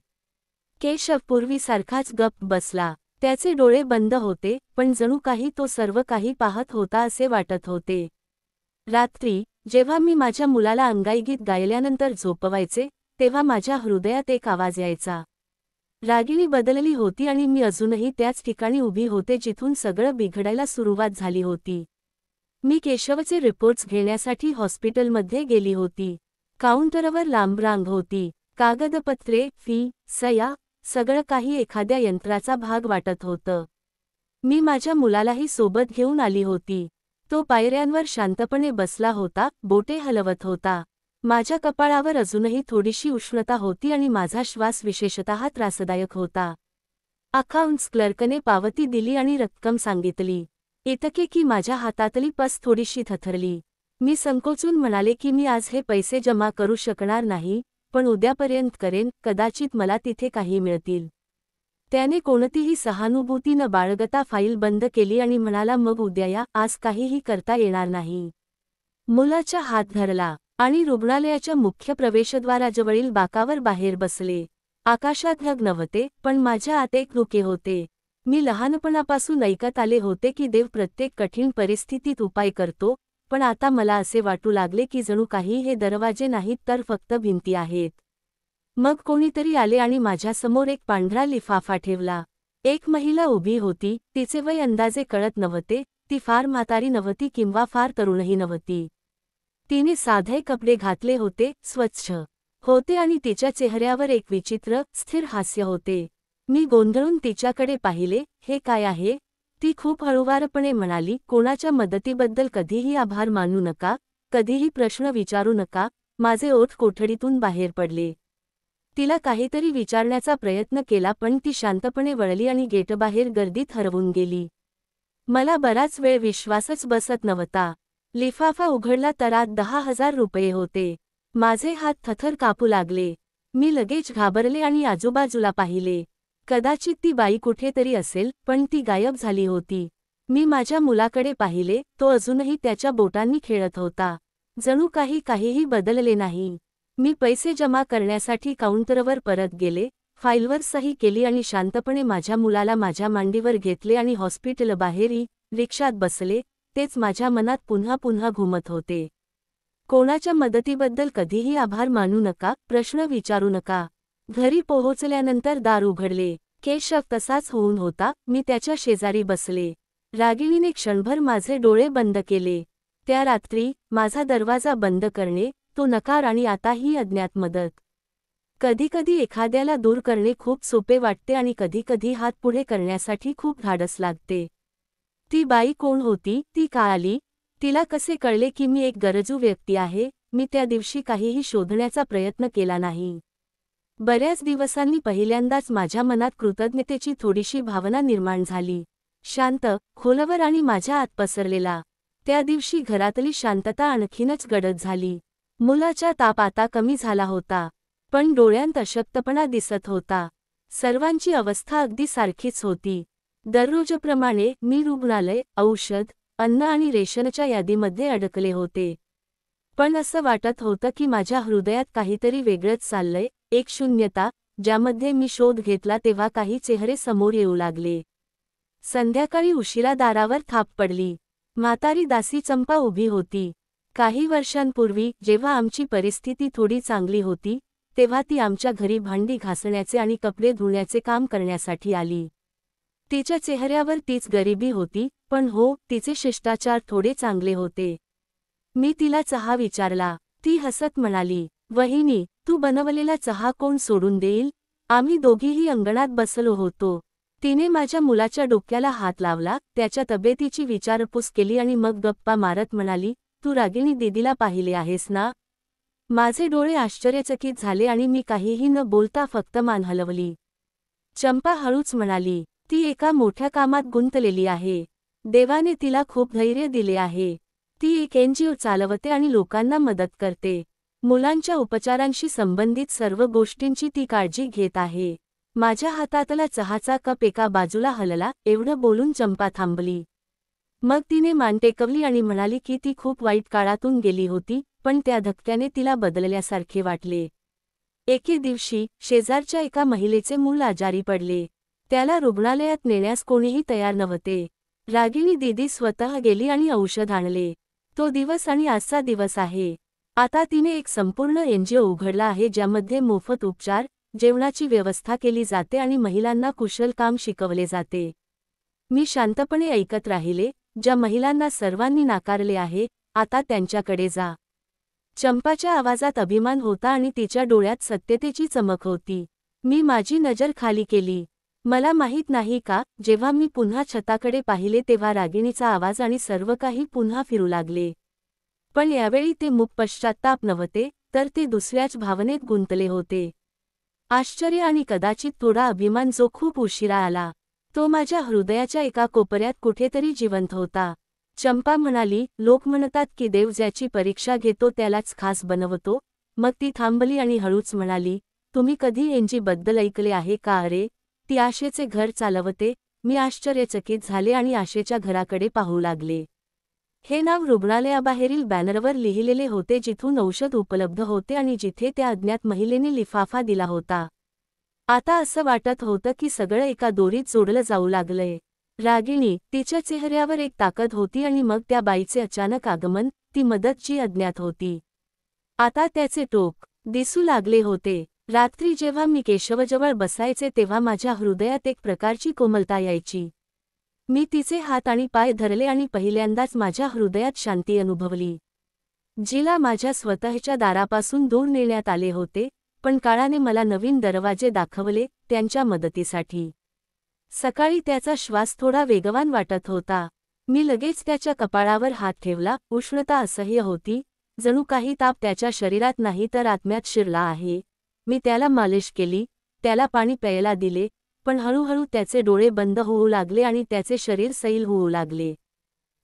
Speaker 1: केशव पूर्वीसारखाच गप्प बसला. त्याचे डोळे बंद होते, पण जणू काही तो सर्व काही पाहत होता असे वाटत होते. रात्री, जेव्हा मी माझ्या मुलाला अंगाईगीत गायल्यानंतर झोपवायचे, तेव्हा माझ्या हृदयात एक आवाज यायचा. रागिणी बदलली होती आणि मी अजूनही त्याच ठिकाणी उभी होते जिथून सगळं बिघडायला सुरुवात झाली होती. मी केशवचे रिपोर्ट्स घेण्यासाठी हॉस्पिटलमध्ये गेली होती. काउंटरवर लांब रांग होती. कागदपत्रे, फी, सह्या, सगळं काही एखाद्या यंत्राचा भाग वाटत होतं. मी माझ्या मुलालाही सोबत घेऊन आली होती. तो पायऱ्यांवर शांतपणे बसला होता, बोटे हलवत होता. माझ्या कपाळावर अजूनही थोडीशी उष्णता होती आणि माझा श्वास विशेषतः त्रासदायक होता. अकाउंट्स क्लर्कने पावती दिली आणि रक्कम सांगितली. इतके की माझ्या हातातली पस थोडीशी थरथरली. मी संकोचून म्हणाले की मी आज हे पैसे जमा करू शकणार नाही, पण उद्यापर्यंत करेन, कदाचित मला तिथे काही मिळतील. त्याने कोणतीही सहानुभूती न बाळगता फाईल बंद केली आणि म्हणाला, मग उद्या या, आज काहीही करता येणार नाही. मुलाचा हात धरला आणि रुग्णालयाच्या मुख्य प्रवेशद्वाराजवळील बाकावर बाहेर बसले. आकाशात ढग नव्हते, पण माझ्या आत एक धुके होते. मी लहानपणापासून ऐकत आले होते की देव प्रत्येक कठीण परिस्थितीत उपाय करतो, पण आता मला असे वाटू लागले की जणू काही हे दरवाजे नाहीत तर फक्त भिंती आहेत. मग कोणीतरी आले आणि माझ्यासमोर एक पांढरा लिफाफा ठेवला. एक महिला उभी होती, तिचे वय अंदाजे कळत नव्हते, ती फार म्हातारी नव्हती किंवा फार तरुणही नव्हती. तिने साधे कपडे घातले होते, स्वच्छ होते आणि तिच्या चेहऱ्यावर एक विचित्र, स्थिर हास्य होते. मी गोंधळून तिच्याकडे पाहिले. हे काय आहे? ती खूप हळुवारपणे म्हणाली, कोणाच्या मदतीबद्दल कधीही आभार मानू नका, कधीही प्रश्न विचारू नका. माझे ओठ कोठडीतून बाहेर पडले. तिला काहीतरी विचारण्याचा प्रयत्न केला, पण ती शांतपणे वळली आणि गेटबाहेर गर्दीत हरवून गेली. मला बराच वेळ विश्वासच बसत नव्हता. लिफाफा उघडला तर आत 10,000 रुपये होते. माझे हात थरथर कापू लागले. मी लगेच घाबरले आणि आजूबाजूला पाहिले. कदाचित ती बाई कुठेतरी असेल, पण ती गायब झाली होती. मी माझ्या मुलाकडे पाहिले, तो अजूनही त्याच्या बोटांनी खेळत होता. जणू काहीही बदलले नाही. मी पैसे जमा करण्यासाठी काउंटरवर परत गेले, फाईलवर सही केली आणि शांतपणे माझ्या मुलाला माझ्या मांडीवर घेतले आणि हॉस्पिटलबाहेर रिक्षात बसले. तेच माझ्या मनात पुन्हा पुन्हा घुमत होते. कोणाच्या मदतीबद्दल कधीही आभार मानू नका, प्रश्न विचारू नका. घरी पोहोचल्यानंतर दार उघडले. केशव तसाच होऊन होता. मी त्याच्या शेजारी बसले. रागिणीने क्षणभर माझे डोळे बंद केले. त्या रात्री, माझा दरवाजा बंद करणे, तो नकार आणि आता ही अज्ञात मदत. कधीकधी एखाद्याला दूर करणे खूप सोपे वाटते आणि कधीकधी हात पुढे करण्यासाठी खूप धाडस लागते. ती बाई कोण होती? ती का आली? तिला कसे कळले की मी एक गरजू व्यक्ती आहे? मी त्या दिवशी काहीही शोधण्याचा प्रयत्न केला नाही. बऱ्याच दिवसांनी पहिल्यांदाच माझ्या मनात कृतज्ञतेची थोडीशी भावना निर्माण झाली. शांत, खोलवर आणि माझ्या आत पसरलेला. त्या दिवशी घरातली शांतता आणखीनच गडद झाली. मुलाचा ताप आता कमी झाला होता, पण डोळ्यांत अशक्तपणा दिसत होता. सर्वांची अवस्था अगदी सारखीच होती. दररोजप्रमाणे मी रुग्णालय, औषध, अन्न आणि रेशनच्या यादीमध्ये अडकले होते. पण असं वाटत होतं की माझ्या हृदयात काहीतरी वेगळंच चाललंय, एक शून्यता, ज्यामध्ये मी शोध घेतला तेव्हा काही चेहरे समोर येऊ लागले. संध्याकाळी उशिरा दारावर थाप पडली. म्हातारी दासी चंपा उभी होती. काही वर्षांपूर्वी जेव्हा आमची परिस्थिती थोडी चांगली होती, तेव्हा ती आमच्या घरी भांडी घासण्याचे आणि कपडे धुण्याचे काम करण्यासाठी आली. तिच्या चेहऱ्यावर तीच गरिबी होती, पण हो, तिचे शिष्टाचार थोडे चांगले होते. मी तिला चहा विचारला. ती हसत म्हणाली, "वहिनी, तू बनवलेला चहा कोण सोडून देईल? आम्ही दोघीही अंगणात बसलो होतो." तिने माझ्या मुलाच्या डोक्याला हात लावला, त्याच्या तब्येतीची विचारपूस केली आणि मग गप्पा मारत म्हणाली, "तू रागिणी दीदीला पाहिले आहेस ना?" माझे डोळे आश्चर्यचकित झाले आणि मी काहीही न बोलता फक्त मान हलवली. चंपा हळूच म्हणाली, "ती एका मोठ्या कामात गुंतलेली आहे. देवाने तिला खूप धैर्य दिले आहे. ती एक NGO चालवते आणि लोकांना मदत करते. मुलांच्या उपचारांशी संबंधित सर्व गोष्टींची ती काळजी घेत आहे." माझ्या हातातला चहाचा कप एका बाजूला हलला, एवढं बोलून चंपा थांबली. मग तिने मान टेकवली आणि म्हणाली की ती खूप वाईट काळातून गेली होती, पण त्या धक्क्याने तिला बदलल्यासारखे वाटले. एके दिवशी शेजारच्या एका महिलेचे मूल आजारी पडले. त्याला रुग्णालयात नेण्यास कोणीही तयार नव्हते. रागिणी दीदी स्वतः गेली आणि औषध आणले. तो दिवस आणि आजचा दिवस आहे. आता तिने एक संपूर्ण NGO उघडला आहे ज्यामध्ये मोफत उपचार, जेवणाची व्यवस्था केली जाते आणि महिलांना कुशल काम शिकवले जाते. मी शांतपणे ऐकत राहिले. ज्या महिलांना सर्वांनी नाकारले आहे, आता त्यांच्याकडे जा. चंपाच्या आवाजात अभिमान होता आणि तिच्या डोळ्यात सत्यतेची चमक होती. मी माझी नजर खाली केली. मला माहीत नाही का, जेव्हा मी पुन्हा छताकडे पाहिले तेव्हा रागिणीचा आवाज आणि सर्व काही पुन्हा फिरू लागले. पण यावेळी ते मूक पश्चात्ताप नव्हते, तर ते दुसऱ्याच भावनेत गुंतले होते. आश्चर्य आणि कदाचित थोडा अभिमान जो खूप उशिरा आला. तो माझ्या हृदयाच्या एका कोपऱ्यात कुठेतरी जिवंत होता. चंपा म्हणाली, "लोक म्हणतात की देव ज्याची परीक्षा घेतो त्यालाच खास बनवतो." मग ती थांबली आणि हळूच म्हणाली, "तुम्ही कधी NG बद्दल ऐकले आहे का? अरे, ती आशेचे घर चालवते." मी आश्चर्यचकित झाले आणि आशेच्या घराकडे पाहू लागले. हे नाव रुग्णालयाबाहेरील बॅनरवर लिहिलेले होते जिथून औषध उपलब्ध होते आणि जिथे त्या अज्ञात महिलेने लिफाफा दिला होता. आता असं वाटत होतं की सगळं एका दोरीत जोडलं जाऊ लागलंय. रागिणी, तिच्या चेहऱ्यावर एक ताकद होती आणि मग त्या बाईचे अचानक आगमन, ती मदत जी अज्ञात होती. आता त्याचे टोक दिसू लागले होते. रात्री जेव्हा मी केशवजवळ बसायचे तेव्हा माझ्या हृदयात एक प्रकारची कोमलता यायची. मी तिचे हात आणि पाय धरले आणि पहिल्यांदाच माझ्या हृदयात शांती अनुभवली. जिला माझ्या स्वतःच्या दारापासून दूर नेण्यात आले होते, पण काळाने मला नवीन दरवाजे दाखवले, त्यांच्या मदतीसाठी. सकाळी त्याचा श्वास थोडा वेगवान वाटत होता. मी लगेच त्याच्या कपाळावर हात ठेवला. उष्णता असह्य होती, जणू काही ताप त्याच्या शरीरात नाही तर आत्म्यात शिरला आहे. मी त्याला मालिश केली, त्याला पाणी प्यायला दिले, पण हळूहळू त्याचे डोळे बंद होऊ लागले आणि त्याचे शरीर सैल होऊ लागले.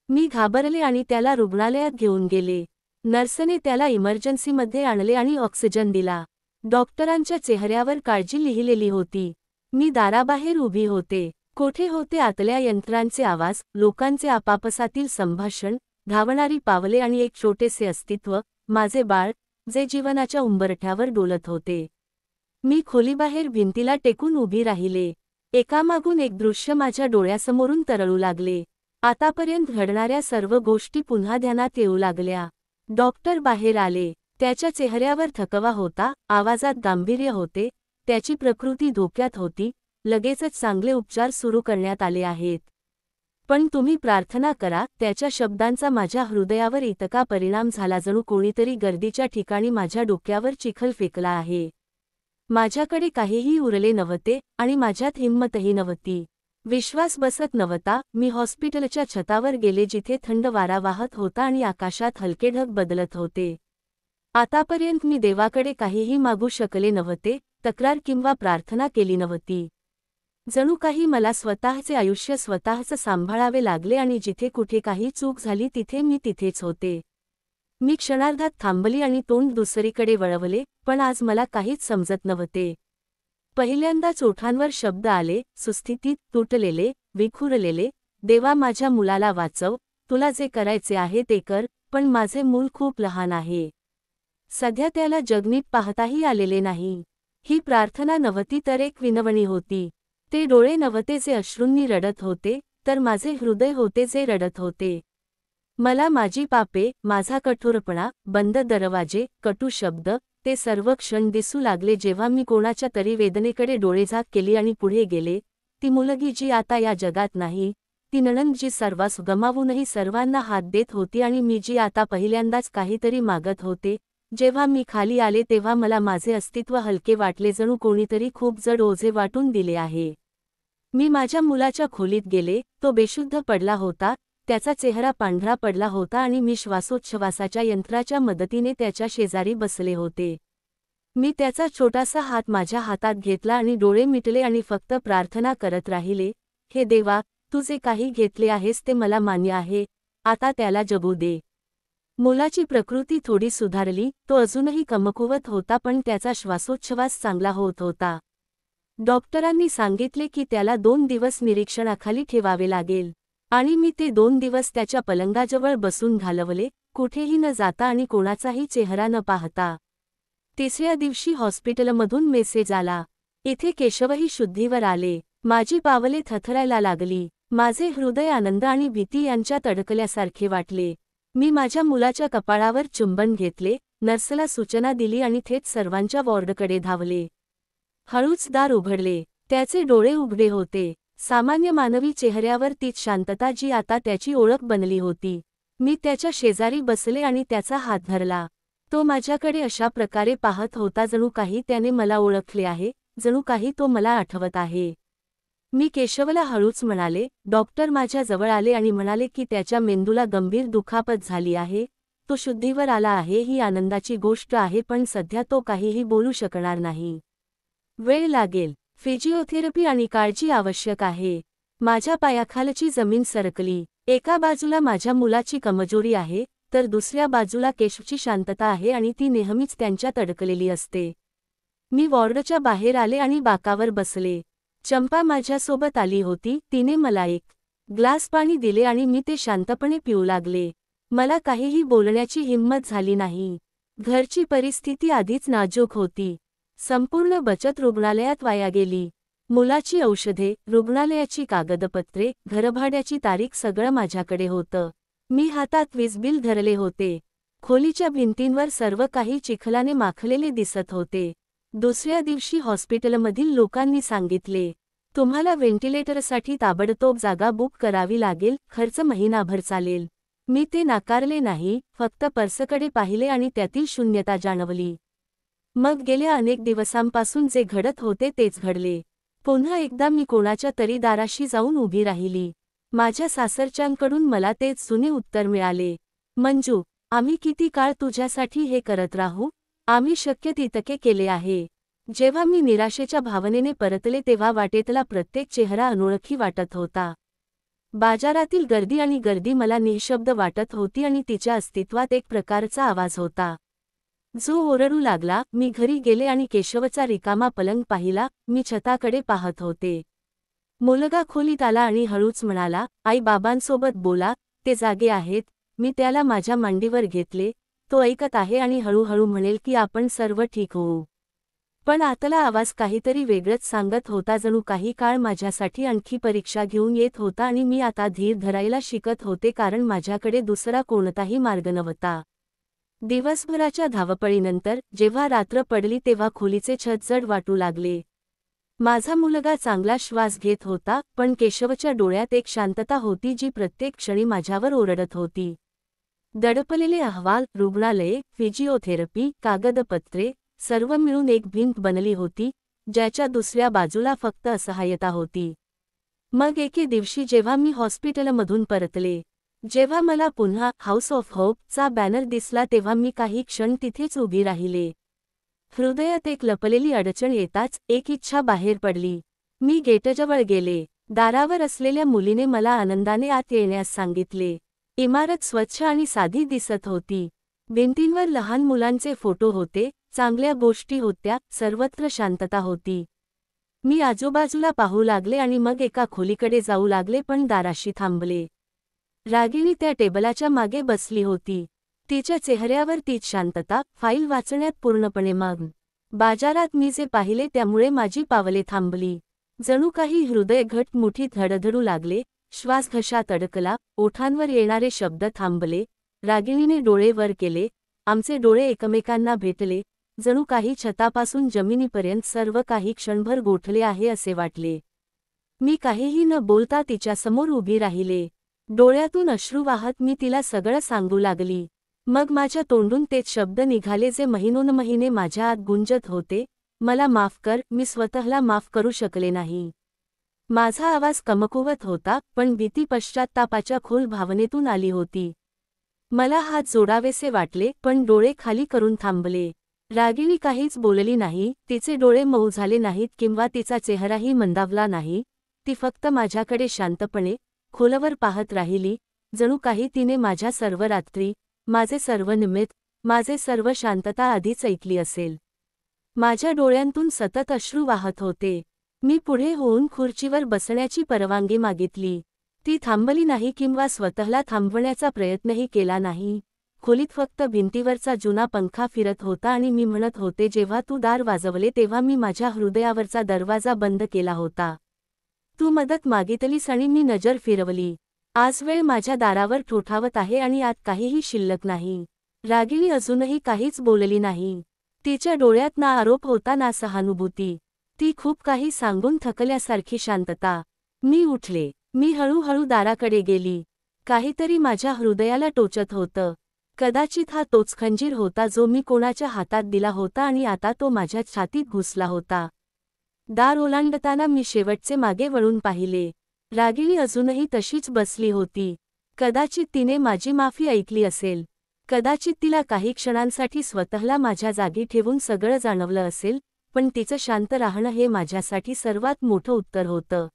Speaker 1: मी घाबरले आणि त्याला रुग्णालयात घेऊन गेले. नर्सने त्याला इमर्जन्सीमध्ये आणले आणि ऑक्सिजन दिला. डॉक्टरांच्या चेहऱ्यावर काळजी लिहिलेली होती. मी दाराबाहेर उभी होते. कोठे होते आतल्या यंत्रांचे आवाज, लोकांचे आपापसातील संभाषण, धावणारी पावले आणि एक छोटेसे अस्तित्व, माझे बाळ, जे जीवनाच्या उंबरठ्यावर डोलत होते. मी खोलीबाहेर भिंतीला टेकून उभी राहिले. एकामागून एक दृश्य माझ्या डोळ्यासमोरून तरळू लागले. आतापर्यंत घडणाऱ्या सर्व गोष्टी पुन्हा ध्यानात येऊ लागल्या. डॉक्टर बाहेर आले. त्याच्या चेहऱ्यावर थकवा होता, आवाजात गांभीर्य होते. त्याची प्रकृती धोक्यात होती. लगेचच चांगले उपचार सुरू करण्यात आले आहेत. पण तुम्ही प्रार्थना करा. त्याच्या शब्दांचा माझ्या हृदयावर इतका परिणाम झाला जणू कोणीतरी गर्दीच्या ठिकाणी माझ्या डोक्यावर चिखल फेकला आहे. माझ्याकडे काहीही उरले नव्हते आणि माझ्यात हिंमतही नव्हती. विश्वास बसत नव्हता. मी हॉस्पिटलच्या छतावर गेले जिथे थंड वारा वाहत होता आणि आकाशात हलके ढग बदलत होते. आतापर्यंत मी देवाकडे काहीही मागू शकले नव्हते, तक्रार किंवा प्रार्थना केली नव्हती. जणू काही मला स्वतःचे आयुष्य स्वतःच सांभाळावे लागले आणि जिथे कुठे काही चूक झाली तिथे मी तिथेच होते. मी क्षणार्धात थांबली आणि तोंड दुसरीकडे वळवले, पण आज मला काहीच समजत नव्हते. पहिल्यांदाच ओठांवर शब्द आले, सुस्थितीत, तुटलेले, विखुरलेले, देवा माझ्या मुलाला वाचव, तुला जे करायचे आहे ते कर, पण माझे मूल खूप लहान आहे. सध्या त्याला जगनीत पाहताही आलेले नाही. ही प्रार्थना नव्हती तर एक विनवणी होती. ते डोळे नव्हते जे अश्रूंनी रडत होते, तर माझे हृदय होते जे रडत होते. मला माझी पापे, माझा कठोरपणा, बंद दरवाजे, कटू शब्द, ते सर्व क्षण दिसू लागले जेव्हा मी कोणाच्या तरी वेदनेकडे डोळेझाक केली आणि पुढे गेले. ती मुलगी जी आता या जगात नाही, ती नणंद जी सर्वांस गमावूनही सर्वांना हात देत होती आणि मी जी आता पहिल्यांदाच काहीतरी मागत होते. जेव्हा मी खाली आले तेव्हा मला माझे अस्तित्व हलके वाटले, जणू कोणीतरी खूप जड ओझे वाटून दिले आहे. मी माझ्या मुलाच्या खोलीत गेले, तो बेशुद्ध पडला होता, त्याचा चेहरा पांढरा पडला होता आणि मी श्वासोच्छवासाच्या यंत्राच्या मदतीने त्याच्या शेजारी बसले होते. मी त्याचा छोटासा हात माझ्या हातात घेतला आणि डोळे मिटले आणि फक्त प्रार्थना करत राहिले, हे देवा, तू जे काही घेतले आहेस ते मला मान्य आहे, आता त्याला जगू दे. मुलाची प्रकृती थोडी सुधारली, तो अजूनही कमकुवत होता पण त्याचा श्वासोच्छवास चांगला होत होता. डॉक्टरांनी सांगितले की त्याला 2 दिवस निरीक्षणाखाली ठेवावे लागेल. आणि मी ते 2 दिवस त्याच्या पलंगाजवळ बसून घालवले, कुठेही न जाता आणि कोणाचाही चेहरा न पाहता. तिसऱ्या दिवशी हॉस्पिटलमधून मेसेज आला. इथे केशवही शुद्धीवर आले. माझी पावले थरथरायला लागली. माझे हृदय आनंद आणि भीती यांच्यात अडकल्यासारखे वाटले. मी माझ्या मुलाच्या कपाळावर चुंबन घेतले, नर्सला सूचना दिली आणि थेट सर्वांच्या वॉर्डकडे धावले. हळूच दार उघडले. त्याचे डोळे उघडे होते. सामान्य मानवी चेहऱ्यावर तीच शांतता जी आता त्याची ओळख बनली होती. मी त्याच्या शेजारी बसले आणि त्याचा हात धरला. तो माझ्याकडे अशा प्रकारे पाहत होता जणू काही त्याने मला ओळखले आहे, जणू काही तो मला आठवत आहे. मी केशवला हळूच म्हणाले. डॉक्टर माझ्या जवळ आले आणि म्हणाले की त्याच्या मेंदूला गंभीर दुखापत झाली आहे, तो शुद्धीवर आला आहे. ही आनंदाची गोष्ट आहे पण सध्या तो काहीही बोलू शकणार नाही. वेळ लागेल. फिजिओथेरपी आणि काळजी आवश्यक आहे. माझ्या पायाखालची जमीन सरकली. एका बाजूला माझ्या मुलाची कमजोरी आहे, तर दुसऱ्या बाजूला केशवची शांतता आहे आणि ती नेहमीच त्यांच्यात अडकलेली असते. मी वॉर्डच्या बाहेर आले आणि बाकावर बसले. चंपा माझ्यासोबत आली होती. तिने मला एक ग्लास पाणी दिले आणि मी ते शांतपणे पिऊ लागले. मला काहीही बोलण्याची हिंमत झाली नाही. घरची परिस्थिती आधीच नाजूक होती. संपूर्ण बचत रुग्णालयात वाया गेली. मुलाची औषधे, रुग्णालयाची कागदपत्रे, घरभाड्याची तारीख सगळं माझ्याकडे होतं. मी हातात वीज बिल धरले होते. खोलीच्या भिंतींवर सर्व काही चिखलाने माखलेले दिसत होते. दुसऱ्या दिवशी हॉस्पिटलमधील लोकांनी सांगितले, तुम्हाला व्हेंटिलेटरसाठी ताबडतोब जागा बुक करावी लागेल, खर्च महिनाभर चालेल. मी ते नाकारले नाही, फक्त पर्सकडे पाहिले आणि त्यातील शून्यता जाणवली. मग गेल्या अनेक दिवसांपासून जे घडत होते तेच घडले. पुन्हा एकदा मी कोणाच्या तरी दाराशी जाऊन उभी राहिली. माझ्या सासरच्यांकडून मला तेच जुने उत्तर मिळाले. मंजू, आम्ही किती काळ तुझ्यासाठी हे करत राहू? आम्ही शक्य तितके केले आहे. जेव्हा मी निराशेच्या भावनेने परतले तेव्हा वाटेतला प्रत्येक चेहरा अनोळखी वाटत होता. बाजारातील गर्दी आणि गर्दी मला निःशब्द वाटत होती आणि तिच्या अस्तित्वात एक प्रकारचा आवाज होता जो ओरडू लागला. मी घरी गेले आणि केशवचा रिकामा पलंग पाहिला. मी छताकडे पाहत होते. मुलगा खोलीत आला आणि हळूच म्हणाला, आई बाबांसोबत बोला, ते जागे आहेत. मी त्याला माझ्या मांडीवर घेतले. तो ऐकत आहे आणि हळूहळू म्हणेल की आपण सर्व ठीक होऊ. पण आतला आवाज काहीतरी वेगळंच सांगत होता, जणू काही काळ माझ्यासाठी आणखी परीक्षा घेऊन येत होता आणि मी आता धीर धरायला शिकत होते कारण माझ्याकडे दुसरा कोणताही मार्ग नव्हता. दिवसभराच्या धावपळीनंतर जेव्हा रात्र पडली तेव्हा खोलीचे छत जड वाटू लागले. माझा मुलगा चांगला श्वास घेत होता, पण केशवच्या डोळ्यात एक शांतता होती जी प्रत्येक क्षणी माझ्यावर ओरडत होती. दडपलेले अहवाल, रुग्णालये, फिजिओथेरपी, कागदपत्रे, सर्व मिळून एक भिंत बनली होती, ज्याच्या दुसऱ्या बाजूला फक्त असहाय्यता होती. मग एके दिवशी जेव्हा मी हॉस्पिटलमधून परतले, जेव्हा मला पुन्हा हाऊस ऑफ होप चा बॅनर दिसला तेव्हा मी काही क्षण तिथेच उभी राहिले. हृदयात एक लपलेली अडचण येताच एक इच्छा बाहेर पडली. मी गेटजवळ गेले. दारावर असलेल्या मुलीने मला आनंदाने आत येण्यास सांगितले. इमारत स्वच्छ आणि साधी दिसत होती. भिंतींवर लहान मुलांचे फोटो होते, चांगल्या गोष्टी होत्या, सर्वत्र शांतता होती. मी आजूबाजूला पाहू लागले आणि मग एका खोलीकडे जाऊ लागले पण दाराशी थांबले. रागिणी त्या टेबलाच्या मागे बसली होती. तिच्या चेहऱ्यावर तीच शांतता, फाईल वाचण्यात पूर्णपणे मग्न. बाजारात मी जे पाहिले त्यामुळे माझी पावले थांबली. जणू काही हृदय घट मुठीत धडधडू लागले, श्वास घशात अडकला, ओठांवर येणारे शब्द थांबले. रागिणीने डोळे वर केले, आमचे डोळे एकमेकांना भेटले, जणू काही छतापासून जमिनीपर्यंत सर्व काही क्षणभर गोठले आहे असे वाटले. मी काहीही न बोलता तिच्यासमोर उभी राहिले. डोळ्यातून अश्रू वाहत मी तिला सगळं सांगू लागली. मग माझ्या तोंडून तेच शब्द निघाले जे महिनोन्महिने माझ्या आत गुंजत होते, मला माफ कर. मी स्वतःला माफ करू शकले नाही. माझा आवाज कमकुवत होता, पण भीती पश्चात्तापाच्या खोल भावनेतून आली होती. मला हात जोडावेसे वाटले, पण डोळे खाली करून थांबले. रागिणी काहीच बोलली नाही, तिचे डोळे मऊ झाले नाहीत किंवा तिचा चेहराही मंदावला नाही. ती फक्त माझ्याकडे शांतपणे, खोलवर पाहत राहिली, जणू काही तिने माझ्या सर्व रात्री, माझे सर्व निमित्त, माझे सर्व शांतता आधीच ऐकली असेल. माझ्या डोळ्यांतून सतत अश्रू वाहत होते. मी पुढे होऊन खुर्चीवर बसण्याची परवानगी मागितली. ती थांबली नाही किंवा स्वतःला थांबवण्याचा प्रयत्नही केला नाही. खोलीत फक्त भिंतीवरचा जुना पंखा फिरत होता आणि मी म्हणत होते, जेव्हा तू दार वाजवले तेव्हा मी माझ्या हृदयावरचा दरवाजा बंद केला होता. तू मदत मागितलीस आणि मी नजर फिरवली. आज वेळ माझ्या दारावर ठोठावत आहे आणि आत काहीही शिल्लक नाही. रागिणी अजूनही काहीच बोलली नाही. तिच्या डोळ्यात ना आरोप होता ना सहानुभूती. ती खूप काही सांगून थकल्यासारखी शांतता. मी उठले. मी हळूहळू दाराकडे गेली. काहीतरी माझ्या हृदयाला टोचत होतं. कदाचित हा तोच खंजीर होता जो मी कोणाच्या हातात दिला होता आणि आता तो माझ्या छातीत घुसला होता. दार ओलांडताना मी शेवटचे मागे वळून पाहिले. रागिणी अजूनही तशीच बसली होती. कदाचित तिने माझी माफी ऐकली असेल. कदाचित तिला काही क्षणांसाठी स्वतःला माझ्या जागी ठेवून सगळं जाणवलं असेल, पण तिचं शांत राहणं हे माझ्यासाठी सर्वात मोठं उत्तर होतं.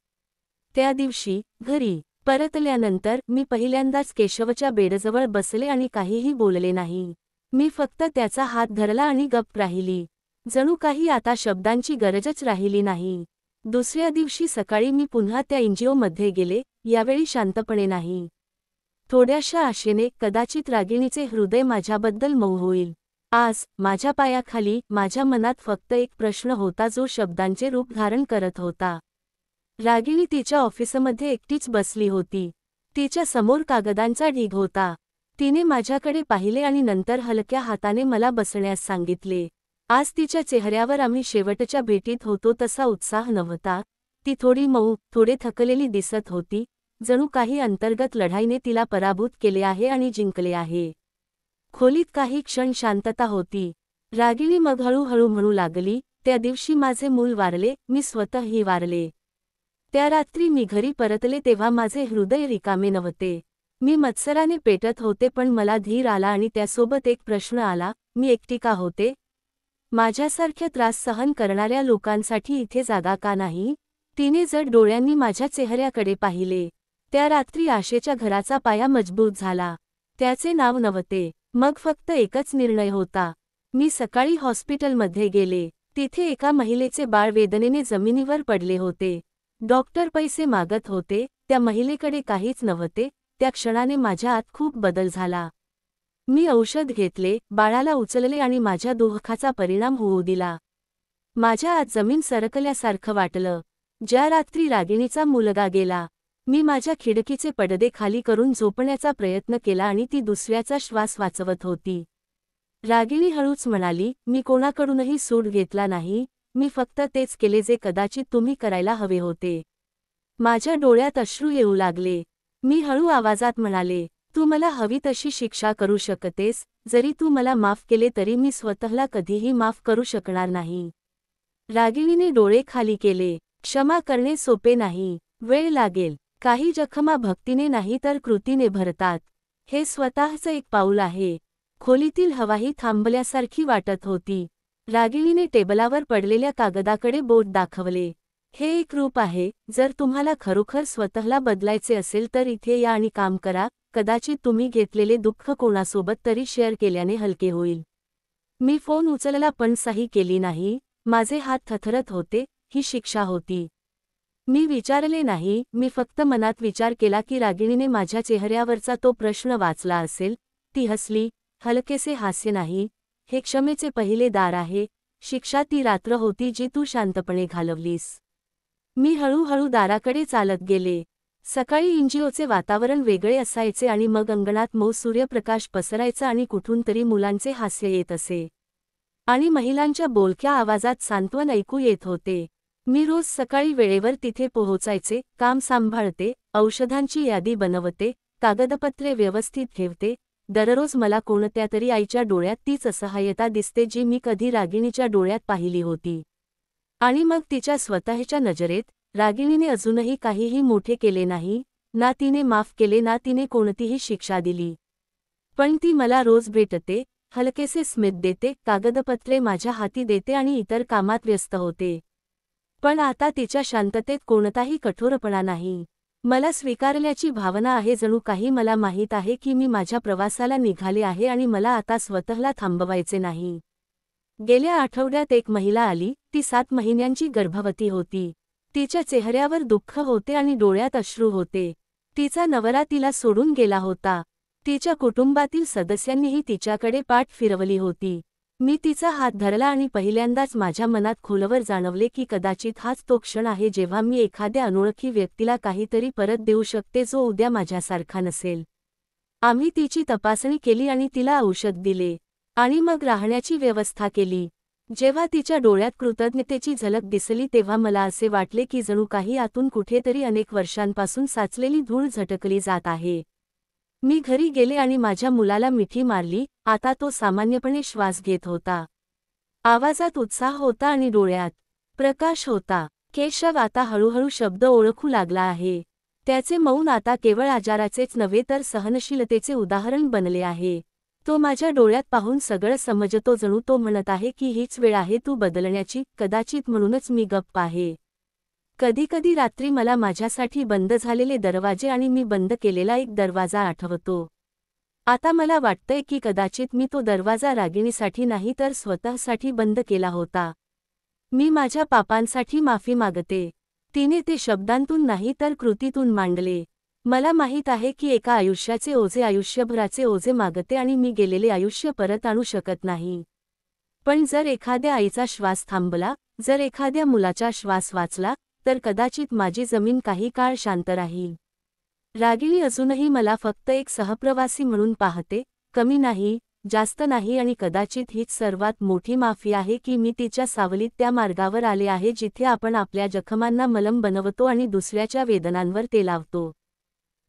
Speaker 1: त्या दिवशी घरी परतल्यानंतर मी पहिल्यांदाच केशवच्या बेडजवळ बसले आणि काहीही बोलले नाही. मी फक्त त्याचा हात धरला आणि गप्प राहिली. जणू काही आता शब्दांची गरजच राहिली नाही. दुसऱ्या दिवशी सकाळी मी पुन्हा त्या एनजीओमध्ये गेले, यावेळी शांतपणे नाही. थोड्याशा आशेने, कदाचित रागिणीचे हृदय माझ्याबद्दल मऊ होईल. आज माझ्या पायाखाली, माझ्या मनात फक्त एक प्रश्न होता जो शब्दांचे रूप धारण करत होता. रागिणी तिच्या ऑफिसमध्ये एकटीच बसली होती. तिच्या समोर कागदांचा ढीग होता. तिने माझ्याकडे पाहिले आणि नंतर हलक्या हाताने मला बसण्यास सांगितले. आज तिच्या चेहऱ्यावर आम्ही शेवटच्या भेटीत होतो तसा उत्साह नव्हता. ती थोडी मऊ, थोडे थकलेली दिसत होती, जणू काही अंतर्गत लढाईने तिला पराभूत केले आहे आणि जिंकले आहे. खोलीत काही क्षण शांतता होती. रागिणी मग हळूहळू म्हणू लागली, त्या दिवशी माझे मूल वारले, मी स्वतःही वारले. त्या रात्री मी घरी परतले तेव्हा माझे हृदय रिकामे नव्हते. मी मत्सराने पेटत होते, पण मला धीर आला आणि त्यासोबत एक प्रश्न आला, मी एकटी का होते? माझ्यासारख्या त्रास सहन करणाऱ्या लोकांसाठी इथे जागा का नाही? तिने जड डोळ्यांनी माझ्या चेहऱ्याकडे पाहिले. त्या रात्री आशेच्या घराचा पाया मजबूत झाला. त्याचे नाव नव्हते. मग फक्त एकच निर्णय होता. मी सकाळी हॉस्पिटलमध्ये गेले. तिथे एका महिलेचे बाळ वेदनेने जमिनीवर पडले होते. डॉक्टर पैसे मागत होते. त्या महिलेकडे काहीच नव्हते. त्या क्षणाने माझ्या आत खूप बदल झाला. मी औषध घेतले, बाळाला उचलले आणि माझ्या दुःखाचा परिणाम होऊ दिला. माझ्या आत जमीन सरकल्यासारखं वाटलं. ज्या रात्री रागिणीचा मुलगा गेला, मी माझ्या खिडकीचे पडदे खाली करून झोपण्याचा प्रयत्न केला आणि ती दुसऱ्याचा श्वास वाचवत होती. रागिणी हळूच म्हणाली, मी कोणाकडूनही सूट घेतला नाही, मी फक्त तेच केले जे कदाचित तुम्ही करायला हवे होते. माझ्या डोळ्यात अश्रू येऊ लागले. मी हळू आवाजात म्हणाले, तू मला हवी तशी शिक्षा करू शकतेस, जरी तू मला माफ केले तरी मी स्वतःला कधीही माफ करू शकणार नाही. रागिणीने डोळे खाली केले. क्षमा करणे सोपे नाही. वेळ लागेल. काही जखमा भक्तीने नाही तर कृतीने भरतात. हे स्वतःचं एक पाऊल आहे. खोलीतील हवाही थांबल्यासारखी वाटत होती. रागिणीने टेबलावर पडलेल्या कागदाकडे बोट दाखवले. हे एक रूप आहे. जर तुम्हाला खरोखर स्वतःला बदलायचे असेल तर इथे या आणि काम करा. कदाचित तुम्ही घेतलेले दुःख कोणासोबत तरी शेअर केल्याने हलके होईल. मी फोन उचलला पण सही केली नाही. माझे हात थरथरत होते. ही शिक्षा होती. मी विचारले नाही, मी फक्त मनात विचार केला की रागिणीने माझ्या चेहऱ्यावरचा तो प्रश्न वाचला असेल. ती हसली, हलकेसे हास्य नाही, हे क्षमेचे पहिले दार आहे, शिक्षा ती रात्र होती जी तू शांतपणे घालवलीस. मी हळूहळू दाराकडे चालत गेले. सकाळी एनजीओचे वातावरण वेगळे असायचे आणि मग अंगणात मऊ सूर्यप्रकाश पसरायचा आणि कुठून तरी मुलांचे हास्य येत असे. आणि महिलांच्या बोलक्या आवाजात सांत्वन ऐकू येत होते. मी रोज सकाळी वेळेवर तिथे पोहोचायचे, काम सांभाळते, औषधांची यादी बनवते, कागदपत्रे व्यवस्थित ठेवते. दररोज मला कोणत्या तरी आईच्या डोळ्यात तीच असहाय्यता दिसते जी मी कधी रागिणीच्या डोळ्यात पाहिली होती. आणि मग तिच्या स्वतःच्या नजरेत, रागिणीने अजूनही काहीही मोठे केले नाही, ना तिने माफ केले ना तिने कोणतीही शिक्षा दिली. पण ती मला रोज भेटते, हलकेसे स्मित देते, कागदपत्रे माझ्या हाती देते आणि इतर कामात व्यस्त होते. पण आता तिच्या शांततेत कोणताही कठोरपणा नाही. मला स्वीकारल्याची भावना आहे, जणू काही मला माहीत आहे की मी माझ्या प्रवासाला निघाले आहे आणि मला आता स्वतःला थांबवायचे नाही. गेल्या आठवड्यात एक महिला आली, ती 7 महिन्यांची गर्भवती होती. तिच्या चेहऱ्यावर दुःख होते आणि डोळ्यात अश्रू होते. तिचा नवरा तिला सोडून गेला होता. तिच्या कुटुंबातील सदस्यांनीही तिच्याकडे पाठ फिरवली होती. मी तिचा हात धरला आणि पहिल्यांदाच माझ्या मनात खोलवर जाणवले की कदाचित हाच तो क्षण आहे जेव्हा मी एखाद्या अनोळखी व्यक्तीला काहीतरी परत देऊ शकते जो उद्या माझ्यासारखा नसेल. आम्ही तिची तपासणी केली आणि तिला औषध दिले. आणि मग राहण्याची व्यवस्था केली. जेव्हा तिच्या डोळ्यात कृतज्ञतेची झलक दिसली तेव्हा मला असे वाटले की जणू काही आतून कुठेतरी अनेक वर्षांपासून साचलेली धूळ झटकली जात आहे. मी घरी गेले आणि माझ्या मुलाला मिठी मारली. आता तो सामान्यपणे श्वास घेत होता. आवाजात उत्साह होता आणि डोळ्यात प्रकाश होता. केशव आता हळूहळू शब्द ओळखू लागला आहे. त्याचे मौन आता केवळ आजाराचेच नव्हे तर सहनशीलतेचे उदाहरण बनले आहे. तो माझ्या डोळ्यात पाहून सगळं समजतो, जणू तो म्हणत आहे की हीच वेळ आहे तू बदलण्याची. कदाचित म्हणूनच मी गप्प आहे. कधीकधी रात्री मला माझ्यासाठी बंद झालेले दरवाजे आणि मी बंद केलेला एक दरवाजा आठवतो. आता मला वाटतंय की कदाचित मी तो दरवाजा रागिणीसाठी नाही तर स्वतःसाठी बंद केला होता. मी माझ्या पापांसाठी माफी मागते. तिने ते शब्दांतून नाही तर कृतीतून मांडले. मला माहीत आहे की एका आयुष्याचे ओझे आयुष्यभराचे ओझे मागते आणि मी गेलेले आयुष्य परत आणू शकत नाही. पण जर एखाद्या आईचा श्वास थांबला, जर एखाद्या मुलाचा श्वास वाचला, तर कदाचित माझी जमीन काही काळ शांत राहील. रागिणी अजूनही मला फक्त एक सहप्रवासी म्हणून पाहते, कमी नाही, जास्त नाही आणि कदाचित हीच सर्वात मोठी माफी आहे की मी तिच्या सावलीत त्या मार्गावर आले आहे जिथे आपण आपल्या जखमांना मलम बनवतो आणि दुसऱ्याच्या वेदनांवर ते लावतो.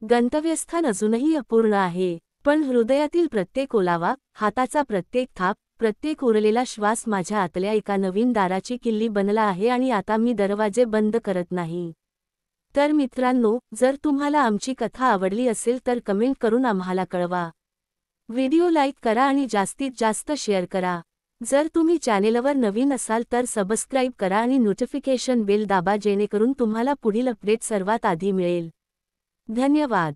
Speaker 1: गंतव्यस्थान अजूनही अपूर्ण आहे, पण हृदयातील प्रत्येक ओलावा, हाताचा प्रत्येक थाप, प्रत्येक उरलेला श्वास माझ्या आतल्या एका नवीन दाराची किल्ली बनला आहे आणि आता मी दरवाजे बंद करत नाही. तर मित्रांनो, जर तुम्हाला आमची कथा आवडली असेल तर कमेंट करून आम्हाला कळवा. व्हिडिओ लाईक करा आणि जास्तीत जास्त शेअर करा. जर तुम्ही चॅनेलवर नवीन असाल तर सबस्क्राईब करा आणि नोटिफिकेशन बेल दाबा जेणेकरून तुम्हाला पुढील अपडेट सर्वात आधी मिळेल. धन्यवाद.